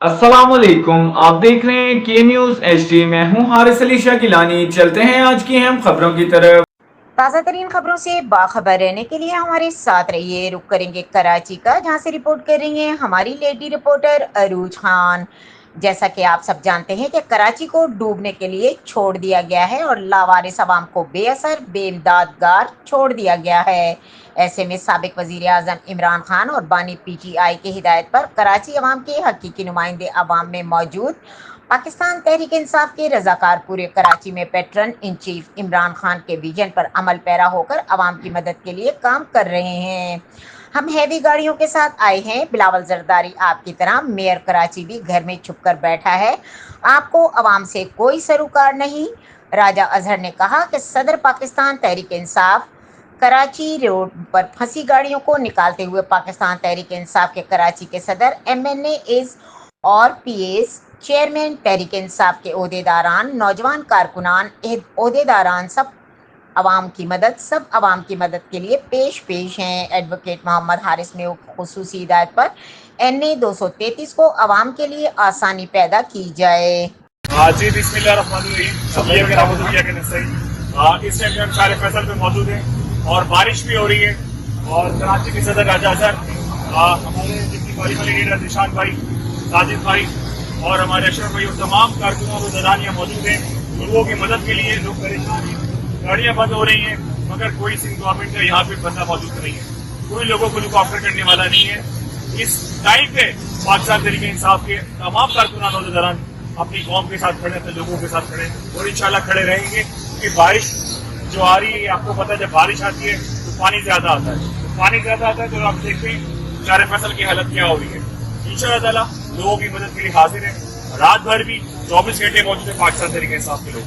अस्सलाम वालेकुम, आप देख रहे हैं के न्यूज़ HD। मैं हूं हारिस अली शाह गिलानी। चलते हैं आज की अहम खबरों की तरफ। ताज़ा तरीन खबरों से बाखबर रहने के लिए हमारे साथ रहिए। रुक करेंगे कराची का, जहां से रिपोर्ट कर रही हैं हमारी लेडी रिपोर्टर अरूज खान। जैसा कि आप सब जानते हैं कि कराची को डूबने के लिए छोड़ दिया गया है और लावारिस अवाम को बेअसर बेमदादगार छोड़ दिया गया है। ऐसे में साबिक वज़ीर आज़म इमरान खान और बानी PTI की हिदायत पर कराची अवाम के हकीकी नुमाइंदे अवाम में मौजूद पाकिस्तान तहरीक इंसाफ के रजाकार पूरे कराची में pattern in chief Imran Khan के विजन पर अमल पैरा होकर अवाम की मदद के लिए काम कर रहे हैं। हम हैवी गाड़ियों के साथ आए हैं। बिलावल जरदारी आपकी तरह मेयर कराची भी घर में छुप कर बैठा है। आपको अवाम से कोई सरोकार नहीं। राजा अजहर ने कहा कि सदर पाकिस्तान तहरीक इंसाफ कराची रोड पर फंसी गाड़ियों को निकालते हुए पाकिस्तान तहरीक इंसाफ के कराची के सदर MNAs और PAs चेयरमैन तहरीक इंसाफ के ओहदेदारान, नौजवान कारकुनान, ओहदेदारान सब अवाम की मदद के लिए पेश हैं। एडवोकेट मोहम्मद हारिस में खुसूसी हिदायत पर NA 233 को अवाम के लिए आसानी पैदा की जाए। जी बिस्मिल्लाहिर्रहमानिर्रहीम। इस टाइम हम शार फैसल पे मौजूद हैं और बारिश भी हो रही है और कराची के सदर राजा अजहर, हमारे जितनी बारी वाले लीडर निशान भाई, साजिद भाई और हमारे अशरफ भाई और तमाम कारकुनों को दरानियाँ मौजूद हैं लोगों की मदद के लिए। लोग परेशान हैं, गाड़ियाँ बंद हो रही हैं, मगर कोई सिंध गवर्नमेंट का यहाँ पे बंदा मौजूद नहीं है। कोई लोगों को लुक आफ्टर करने वाला नहीं है। इस टाइम पे पाकिस्तान तहरीक इंसाफ के तमाम कारकुनान और दरान अपनी कौम के साथ खड़े थे, लोगों के साथ खड़े और इंशाल्लाह खड़े रहेंगे। क्योंकि बारिश जो आ रही है, आपको पता है जब बारिश आती है तो पानी ज्यादा आता है, तो आप देखते हैं शार फसल की हालत क्या हो रही है। इंशाल्लाह ताला लोगों की मदद के लिए हाजिर है। रात भर भी 24 घंटे मौजूद है पाकिस्तान तहरीक इंसाफ के लोग।